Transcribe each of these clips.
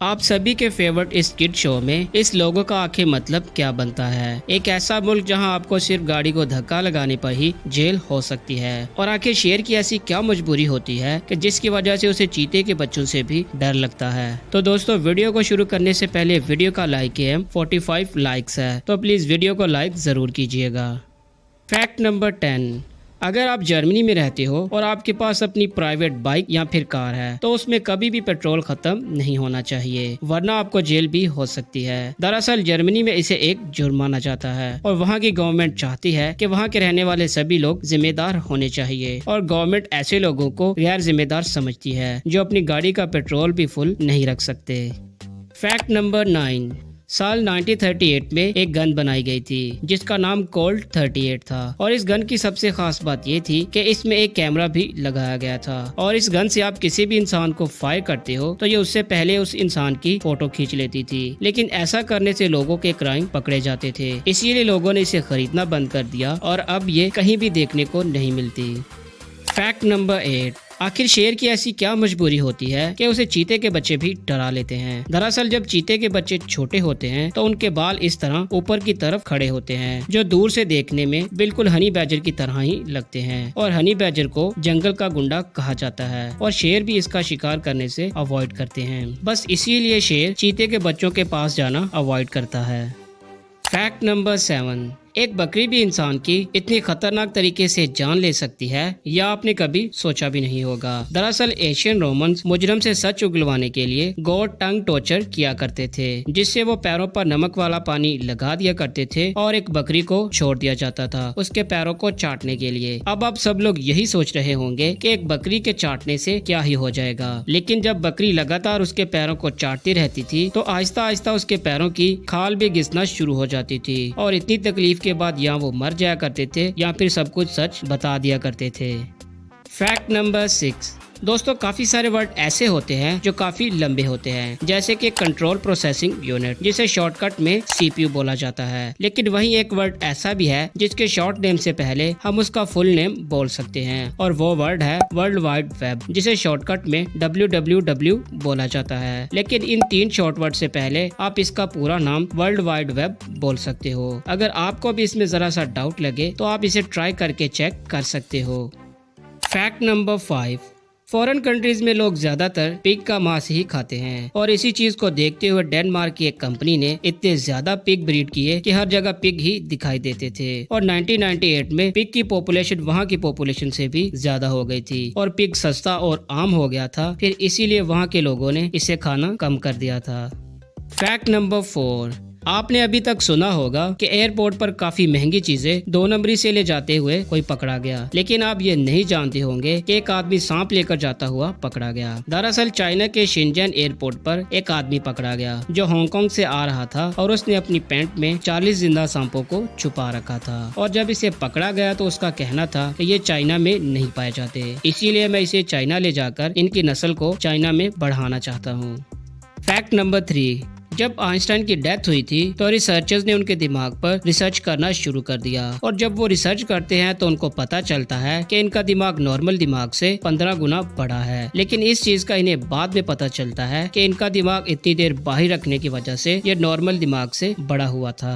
आप सभी के फेवरेट इस किड शो में इस लोगो का आखिर मतलब क्या बनता है। एक ऐसा मुल्क जहां आपको सिर्फ गाड़ी को धक्का लगाने पर ही जेल हो सकती है। और आखिर शेर की ऐसी क्या मजबूरी होती है कि जिसकी वजह से उसे चीते के बच्चों से भी डर लगता है। तो दोस्तों, वीडियो को शुरू करने से पहले वीडियो का लाइक एम 45 लाइक्स है, तो प्लीज वीडियो को लाइक जरूर कीजिएगा। Fact number 10। अगर आप जर्मनी में रहते हो और आपके पास अपनी प्राइवेट बाइक या फिर कार है तो उसमें कभी भी पेट्रोल खत्म नहीं होना चाहिए, वरना आपको जेल भी हो सकती है। दरअसल जर्मनी में इसे एक जुर्म माना जाता है और वहाँ की गवर्नमेंट चाहती है कि वहाँ के रहने वाले सभी लोग जिम्मेदार होने चाहिए, और गवर्नमेंट ऐसे लोगों को गैर जिम्मेदार समझती है जो अपनी गाड़ी का पेट्रोल भी फुल नहीं रख सकते। Fact number 9। साल 1938 में एक गन बनाई गई थी जिसका नाम कोल्ट 38 था, और इस गन की सबसे खास बात ये थी कि इसमें एक कैमरा भी लगाया गया था, और इस गन से आप किसी भी इंसान को फायर करते हो तो ये उससे पहले उस इंसान की फोटो खींच लेती थी। लेकिन ऐसा करने से लोगों के क्राइम पकड़े जाते थे, इसीलिए लोगों ने इसे खरीदना बंद कर दिया और अब ये कहीं भी देखने को नहीं मिलती। Fact number 8। आखिर शेर की ऐसी क्या मजबूरी होती है कि उसे चीते के बच्चे भी डरा लेते हैं। दरअसल जब चीते के बच्चे छोटे होते हैं तो उनके बाल इस तरह ऊपर की तरफ खड़े होते हैं, जो दूर से देखने में बिल्कुल हनी बैजर की तरह ही लगते हैं, और हनी बैजर को जंगल का गुंडा कहा जाता है, और शेर भी इसका शिकार करने से अवॉइड करते हैं। बस इसीलिए शेर चीते के बच्चों के पास जाना अवॉइड करता है। Fact number 7। एक बकरी भी इंसान की इतनी खतरनाक तरीके से जान ले सकती है, यह आपने कभी सोचा भी नहीं होगा। दरअसल एशियन रोमन्स मुजरम से सच उगलवाने के लिए गोट टंग टॉर्चर किया करते थे, जिससे वो पैरों पर नमक वाला पानी लगा दिया करते थे और एक बकरी को छोड़ दिया जाता था उसके पैरों को चाटने के लिए। अब आप सब लोग यही सोच रहे होंगे कि एक बकरी के चाटने से क्या ही हो जाएगा, लेकिन जब बकरी लगातार उसके पैरों को चाटती रहती थी तो आहिस्ता आहिस्ता उसके पैरों की खाल भी घिसना शुरू हो जाती थी, और इतनी तकलीफ के बाद या वो मर जाया करते थे या फिर सब कुछ सच बता दिया करते थे। Fact number 6। दोस्तों, काफी सारे वर्ड ऐसे होते हैं जो काफी लंबे होते हैं, जैसे कि कंट्रोल प्रोसेसिंग यूनिट, जिसे शॉर्टकट में सीपीयू बोला जाता है। लेकिन वहीं एक वर्ड ऐसा भी है जिसके शॉर्ट नेम से पहले हम उसका फुल नेम बोल सकते हैं, और वो वर्ड है वर्ल्ड वाइड वेब, जिसे शॉर्टकट में WWW बोला जाता है। लेकिन इन 3 शॉर्ट वर्ड से पहले आप इसका पूरा नाम वर्ल्ड वाइड वेब बोल सकते हो। अगर आपको भी इसमें जरा सा डाउट लगे तो आप इसे ट्राई करके चेक कर सकते हो। Fact number 5। फॉरेन कंट्रीज में लोग ज्यादातर पिग का मांस ही खाते हैं, और इसी चीज को देखते हुए डेनमार्क की एक कंपनी ने इतने ज्यादा पिग ब्रीड किए कि हर जगह पिग ही दिखाई देते थे, और 1998 में पिग की पॉपुलेशन वहाँ की पॉपुलेशन से भी ज्यादा हो गई थी, और पिग सस्ता और आम हो गया था, फिर इसीलिए वहाँ के लोगों ने इसे खाना कम कर दिया था। Fact number 4। आपने अभी तक सुना होगा कि एयरपोर्ट पर काफी महंगी चीजें 2 नंबरी से ले जाते हुए कोई पकड़ा गया, लेकिन आप ये नहीं जानते होंगे कि एक आदमी सांप लेकर जाता हुआ पकड़ा गया। दरअसल चाइना के शिनचैन एयरपोर्ट पर एक आदमी पकड़ा गया जो हांगकांग से आ रहा था, और उसने अपनी पैंट में 40 जिंदा सांपों को छुपा रखा था, और जब इसे पकड़ा गया तो उसका कहना था कि ये चाइना में नहीं पाए जाते, इसीलिए मैं इसे चाइना ले जाकर इनकी नस्ल को चाइना में बढ़ाना चाहता हूँ। Fact number 3। जब आइंस्टाइन की डेथ हुई थी तो रिसर्चर्स ने उनके दिमाग पर रिसर्च करना शुरू कर दिया, और जब वो रिसर्च करते हैं तो उनको पता चलता है कि इनका दिमाग नॉर्मल दिमाग से 15 गुना बड़ा है। लेकिन इस चीज का इन्हें बाद में पता चलता है कि इनका दिमाग इतनी देर बाहर रखने की वजह से ये नॉर्मल दिमाग से बड़ा हुआ था।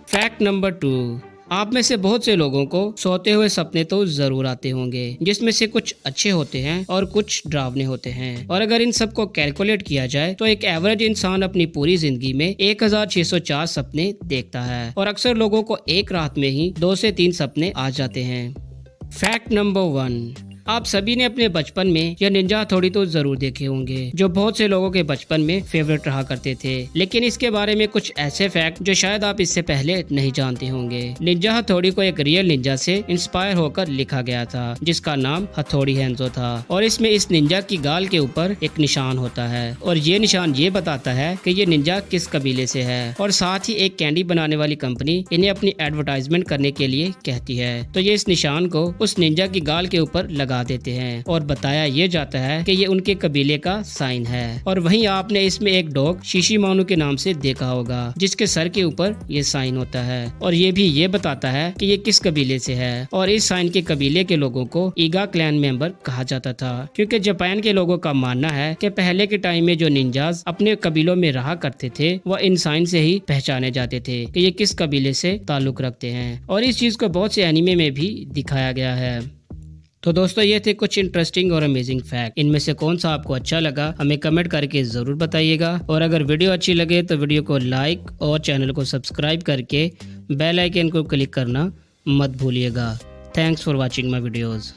Fact number 2। आप में से बहुत से लोगों को सोते हुए सपने तो जरूर आते होंगे, जिसमें से कुछ अच्छे होते हैं और कुछ डरावने होते हैं, और अगर इन सब को कैलकुलेट किया जाए तो एक एवरेज इंसान अपनी पूरी जिंदगी में 1604 सपने देखता है, और अक्सर लोगों को एक रात में ही 2 से 3 सपने आ जाते हैं। Fact number 1। आप सभी ने अपने बचपन में यह निंजा हथौड़ी तो जरूर देखे होंगे, जो बहुत से लोगों के बचपन में फेवरेट रहा करते थे। लेकिन इसके बारे में कुछ ऐसे फैक्ट जो शायद आप इससे पहले नहीं जानते होंगे। निंजा हथौड़ी को एक रियल निंजा से इंस्पायर होकर लिखा गया था, जिसका नाम हथौड़ी हैंजो था, और इसमें इस निंजा की गाल के ऊपर एक निशान होता है, और ये निशान ये बताता है कि ये निंजा किस कबीले से है, और साथ ही एक कैंडी बनाने वाली कंपनी इन्हें अपनी एडवर्टाइजमेंट करने के लिए कहती है, तो ये इस निशान को उस निंजा की गाल के ऊपर लगा लगा देते हैं और बताया ये जाता है कि ये उनके कबीले का साइन है। और वहीं आपने इसमें एक डॉग शिशिमानु के नाम से देखा होगा जिसके सर के ऊपर ये साइन होता है और ये भी ये बताता है कि ये किस कबीले से है। और इस साइन के कबीले के लोगों को ईगा क्लैन मेंबर कहा जाता था, क्योंकि जापान के लोगों का मानना है कि पहले के टाइम में जो निंजास अपने कबीलों में रहा करते थे वह इन साइन से ही पहचाने जाते थे कि ये किस कबीले से ताल्लुक रखते हैं। और इस चीज को बहुत से एनीमे में भी दिखाया गया है। तो दोस्तों ये थे कुछ इंटरेस्टिंग और अमेजिंग फैक्ट। इनमें से कौन सा आपको अच्छा लगा हमें कमेंट करके जरूर बताइएगा। और अगर वीडियो अच्छी लगे तो वीडियो को लाइक और चैनल को सब्सक्राइब करके बेल आइकन को क्लिक करना मत भूलिएगा। Thanks for watching my videos.